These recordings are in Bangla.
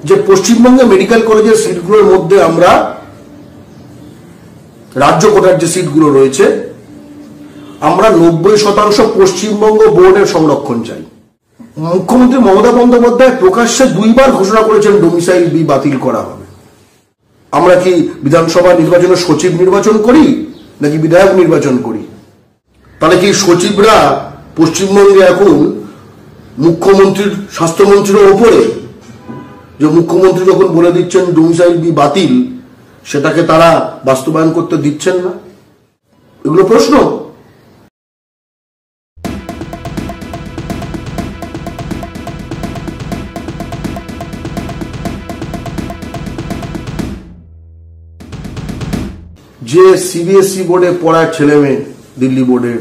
যে পশ্চিমবঙ্গে মেডিকেল কলেজের সিটগুলোর মধ্যে আমরা রাজ্য কোটার যে সিটগুলো রয়েছে আমরা 90% পশ্চিমবঙ্গ বোর্ডের সংরক্ষণ চাই। মুখ্যমন্ত্রী মমতা বন্দ্যোপাধ্যায় প্রকাশ্যে 2 বার ঘোষণা করেছেন ডোমিসাইল বি বাতিল করা হবে। আমরা কি বিধানসভা নির্বাচনে সচিব নির্বাচন করি নাকি বিধায়ক নির্বাচন করি? তাহলে কি সচিবরা পশ্চিমবঙ্গে এখন মুখ্যমন্ত্রীর স্বাস্থ্যমন্ত্রীর ওপরে, যে মুখ্যমন্ত্রী যখন বলে দিচ্ছেন ডোমিসাইল বি বাতিল, সেটাকে তারা বাস্তবায়ন করতে দিচ্ছেন না? এগুলো প্রশ্ন। যে সিবিএসই বোর্ডে পড়ায় ছেলে মেয়ে, দিল্লি বোর্ডের,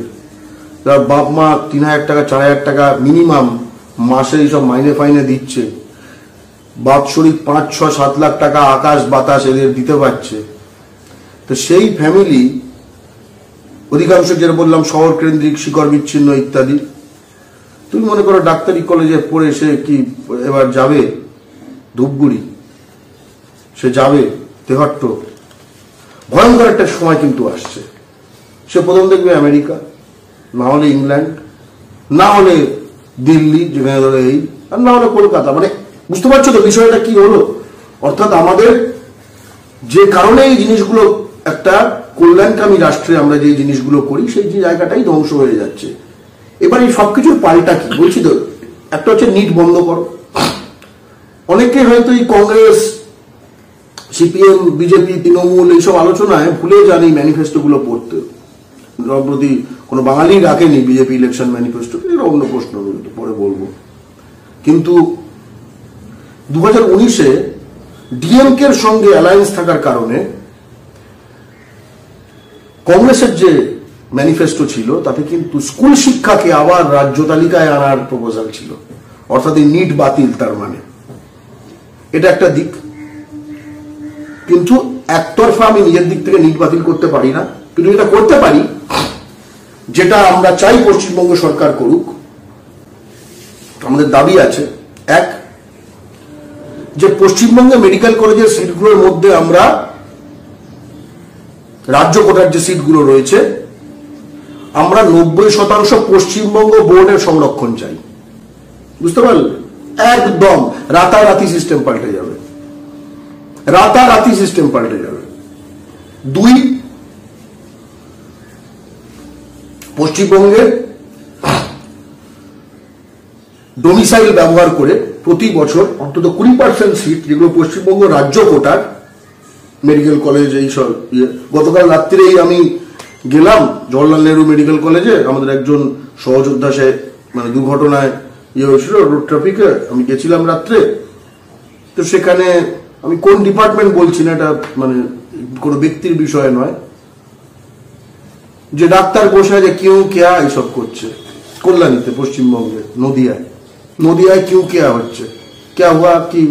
তার বাপ মা 3,000 টাকা 4,000 টাকা মিনিমাম মাসে এইসব মাইনে ফাইনে দিচ্ছে, বাৎসরিক 5, 6, 7 লাখ টাকা আকাশ বাতাস এদের দিতে পারছে। তো সেই ফ্যামিলি অধিকাংশ, যেটা বললাম, শহর কেন্দ্রিক, শিকড় বিচ্ছিন্ন ইত্যাদি। তুমি মনে করো ডাক্তারি কলেজে পড়ে সে কি এবার যাবে ধূপগুড়ি, সে যাবে তেহট্ট? ভয়ঙ্কর একটা সময় কিন্তু আসছে। সে প্রথম দেখবে আমেরিকা, না হলে ইংল্যান্ড, না হলে দিল্লি, যেখানে ধরো এই, আর না হলে কলকাতা। মানে বুঝতে পারছো তো বিষয়টা কি হলো? অর্থাৎ আমাদের যে কারণে এই জিনিসগুলো, একটা কল্যাণকামী রাষ্ট্রে আমরা যে জিনিসগুলো করি সেই যে জায়গাটাই ধ্বংস হয়ে যাচ্ছে। এবার এই সবকিছুর পাল্টা কি বলছি তো, একটা হচ্ছে নিট বন্ধ করো। অনেকে হয়তো এই কংগ্রেস, সিপিএম, বিজেপি, তৃণমূল এইসব আলোচনায় ভুলে যান এই ম্যানিফেস্টো গুলো পড়তে। সম্প্রতি কোনো বাঙালি রাখেনি বিজেপি ইলেকশন ম্যানিফেস্টো, এটা অন্য প্রশ্ন, পরে বলবো। কিন্তু 2019-এ ডিএমকের সঙ্গে অ্যালায়েন্স থাকার কারণে কংগ্রেসের যে ম্যানিফেস্টো ছিল তাতে কিন্তু স্কুল শিক্ষাকে আবার রাজ্য তালিকায় আনার প্রপোজাল ছিল, অর্থাৎ এই নিট বাতিল। তার মানে এটা একটা দিক। কিন্তু একতরফা আমি নিজের দিক থেকে নিট বাতিল করতে পারি না, কিন্তু এটা করতে পারি যেটা আমরা চাই পশ্চিমবঙ্গ সরকার করুক। আমাদের দাবি আছে, এক, যে পশ্চিমবঙ্গে মেডিকেল কলেজের সিটগুলোর মধ্যে আমরা রাজ্য কোটার যে সিটগুলো রয়েছে আমরা 90% পশ্চিমবঙ্গ বোর্ডের সংরক্ষণ চাই। বুঝতে পারলে? একদম রাতারাতি সিস্টেম পাল্টে যাবে, রাতারাতি সিস্টেম পাল্টে যাবে। 2, পশ্চিমবঙ্গের ডোমিসাইল ব্যবহার করে প্রতি বছর অন্তত 20% সিট, যেগুলো পশ্চিমবঙ্গ রাজ্য কোটার মেডিকেল কলেজ, এইসব গতকাল রাত্রিরেই আমি গেলাম জওহরলাল নেহরু মেডিকেল কলেজে। আমাদের একজন সহযোদ্ধা, সে মানে দুর্ঘটনায় হয়েছিল রোড ট্রাফিকে, আমি গেছিলাম রাত্রে। তো সেখানে আমি কোন ডিপার্টমেন্ট বলছি না, এটা মানে কোনো ব্যক্তির বিষয় নয়, যে ডাক্তার বসে আছে কেউ কেয়া এইসব করছে কল্যাণীতে, পশ্চিমবঙ্গে নদিয়ায় কেউ কেয়া হচ্ছে, কেয়া হুয়া কি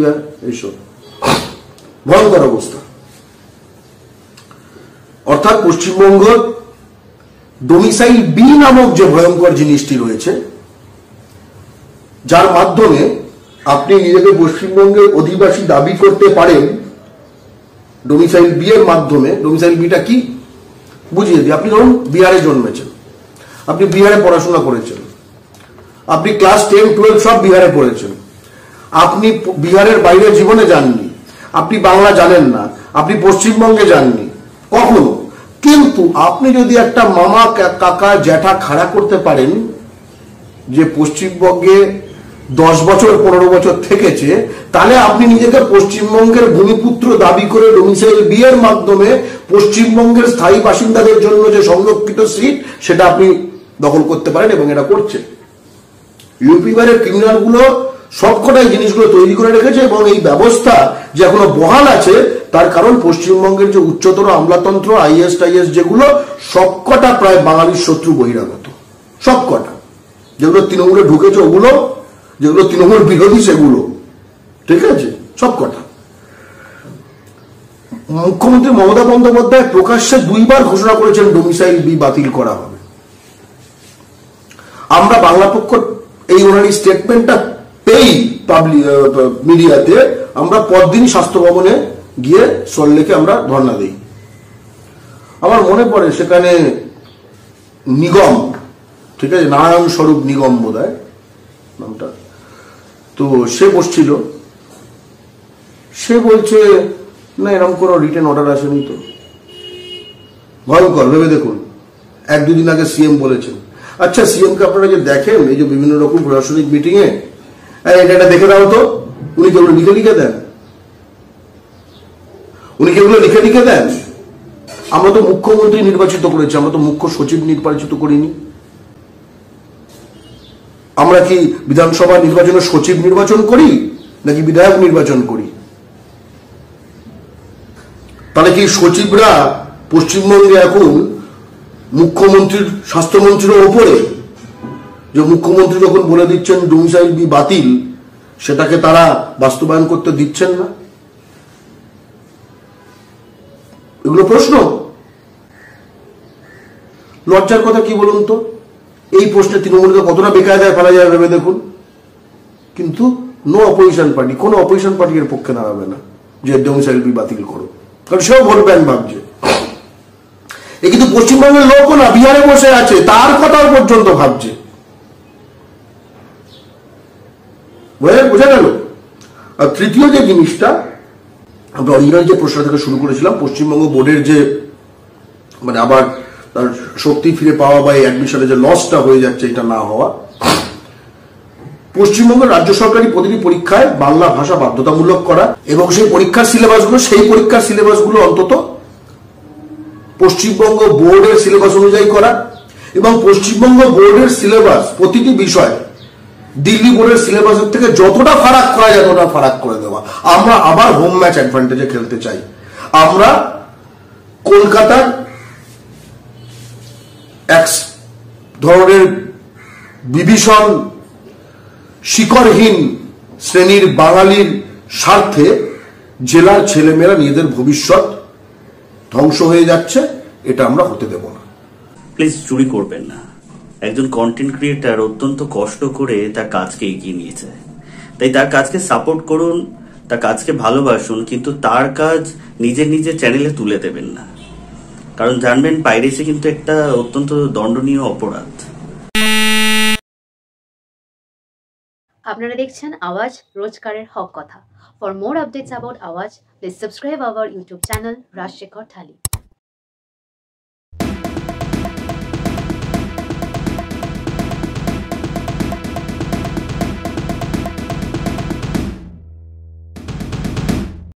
এইসব ভয়ঙ্কর অবস্থা। অর্থাৎ পশ্চিমবঙ্গ ডোমিসাইল বি নামক যে ভয়ঙ্কর জিনিসটি রয়েছে, যার মাধ্যমে আপনি নিজেকে পশ্চিমবঙ্গের অধিবাসী দাবি করতে পারেন ডোমিসাইল বি এর মাধ্যমে। ডোমিসাইল বিটা কি বুঝিয়ে দিই। আপনি ধরুন বিহারে জন্মেছেন, আপনি বিহারে পড়াশোনা করেছেন, আপনি ক্লাস 10, 12 সব বিহারে পড়েছেন, আপনি বিহারের বাইরে জীবনে যাননি, আপনি বাংলা জানেন না, আপনি পশ্চিমবঙ্গে যাননি কখনো, কিন্তু আপনি যদি একটা মামা, কাকা, জ্যাঠা খাড়া করতে পারেন যে পশ্চিমবঙ্গে 10 বছর 15 বছর থেকেছে, তাহলে আপনি নিজেকে পশ্চিমবঙ্গের ভূমিপুত্র দাবি করে ডোমিসাইল বি এর মাধ্যমে পশ্চিমবঙ্গের স্থায়ী বাসিন্দাদের জন্য যে সংরক্ষিত সিট সেটা আপনি দখল করতে পারেন, এবং এটা করছে। ইউপি বিহারের ক্রিমিনাল গুলো সবকটাই জিনিসগুলো তৈরি করে রেখেছে, এবং এই ব্যবস্থা যে এখনো বহাল আছে তার কারণ পশ্চিমবঙ্গের যে উচ্চতর আমলাতন্ত্র, আইএস টাইএস যেগুলো, সবকটা প্রায় বাঙালির শত্রু বহিরাগত, সবকটা। যেগুলো তৃণমূলে ঢুকেছে ওগুলো, যেগুলো তৃণমূল বিরোধী সেগুলো, ঠিক আছে, সবকটা। মুখ্যমন্ত্রী মমতা বন্দ্যোপাধ্যায় প্রকাশ্যে 2 বার ঘোষণা করেছেন ডোমিসাইল বি বাতিল করা হবে। আমরা বাংলা পক্ষ এই ওনার স্টেটমেন্টটা পেই মিডিয়াতে, আমরা পরদিনই স্বাস্থ্য ভবনে গিয়ে সল্টলেকে আমরা ধর্ণা দিই। আমার মনে পড়ে সেখানে নিগম, ঠিক আছে, নারায়ণ স্বরূপ নিগম বোধহয় নামটা, তো সে বসছিল, সে বলছে না এরকম কোনো রিটেন অর্ডার আসেনি। তো ভয়ঙ্কর, ভেবে দেখুন, 1-2 দিন আগে সিএম বলেছেন। আচ্ছা, সিএমকে আপনারা যে দেখেন এই যে বিভিন্ন রকম প্রশাসনিক মিটিংয়ে, এটা দেখে দাও তো, উনি কেবল লিখে দেন? উনি কেবল লিখে দেন? আমরা তো মুখ্যমন্ত্রী নির্বাচিত করেছি, আমরা তো মুখ্য সচিব নির্বাচিত করিনি। আমরা কি বিধানসভা নির্বাচনে সচিব নির্বাচন করি নাকি বিধায়ক নির্বাচন করি? তাহলে কি সচিবরা পশ্চিমবঙ্গে এখন মুখ্যমন্ত্রীর, স্বাস্থ্যমন্ত্রীর ওপরে, যে মুখ্যমন্ত্রী যখন বলে দিচ্ছেন ডোমিসাইল বি বাতিল, সেটাকে তারা বাস্তবায়ন করতে দিচ্ছেন না? এগুলো প্রশ্ন। লজ্জার কথা কি বলুন তো, এই প্রশ্নে তৃণমূলকে কতটা বেকায়দায় ফেলা যায় ভেবে দেখুন। কিন্তু নো অপোজিশন পার্টি, কোনো অপোজিশন পার্টি এর পক্ষে দাঁড়াবে না যে ডোমিসাইল বি বাতিল করো, কারণ সেও ভোট ব্যাংক ভাবছে। এ কিন্তু পশ্চিমবঙ্গের লোকও না, বিহারে বসে আছে, তার কথা পর্যন্ত ভাবছে। বোঝা গেল? আর তৃতীয় যে জিনিসটা, আমরা অরিজিনাল যে প্রশ্ন থেকে শুরু করেছিলাম, পশ্চিমবঙ্গ বোর্ডের যে মানে আবার তার শক্তি ফিরে পাওয়া বা এই অ্যাডমিশনে যে লসটা হয়ে যাচ্ছে, এটা না হওয়া। পশ্চিমবঙ্গের রাজ্য সরকারি প্রতিটি পরীক্ষায় বাংলা ভাষা বাধ্যতামূলক করা এবং সেই পরীক্ষার সিলেবাসগুলো অন্তত পশ্চিমবঙ্গ বোর্ডের সিলেবাস অনুযায়ী করা, এবং পশ্চিমবঙ্গ বোর্ডের সিলেবাস প্রতিটি বিষয় দিল্লি বোর্ডের সিলেবাসের থেকে যতটা ফারাক করা যায় ততটা ফারাক করে দেওয়া। আমরা আবার হোম ম্যাচ অ্যাডভান্টেজে খেলতে চাই। আমরা কলকাতার এক ধরনের বিভীষণ শিকড়হীন শ্রেণীর বাঙালির স্বার্থে জেলার ছেলেমেয়েরা নিজেদের ভবিষ্যৎ ধ্বংস হয়ে যাচ্ছে, এটা আমরা হতে দেব না। প্লিজ চুরি করবেন না। একজন কন্টেন্ট ক্রিয়েটার অত্যন্ত কষ্ট করে তার কাজকে এগিয়ে নিয়েছে, তাই তার কাজকে সাপোর্ট করুন, তার কাজকে ভালোবাসুন, কিন্তু তার কাজ নিজের চ্যানেলে তুলে দেবেন না, কারণ জানবেন পাইরেসি কিন্তু একটা অত্যন্ত দণ্ডনীয় অপরাধ। আপনারা দেখছেন আওয়াজ, রোজকারের হক কথা। For more updates about Awaaz, please subscribe our YouTube channel Rajshekhar thali.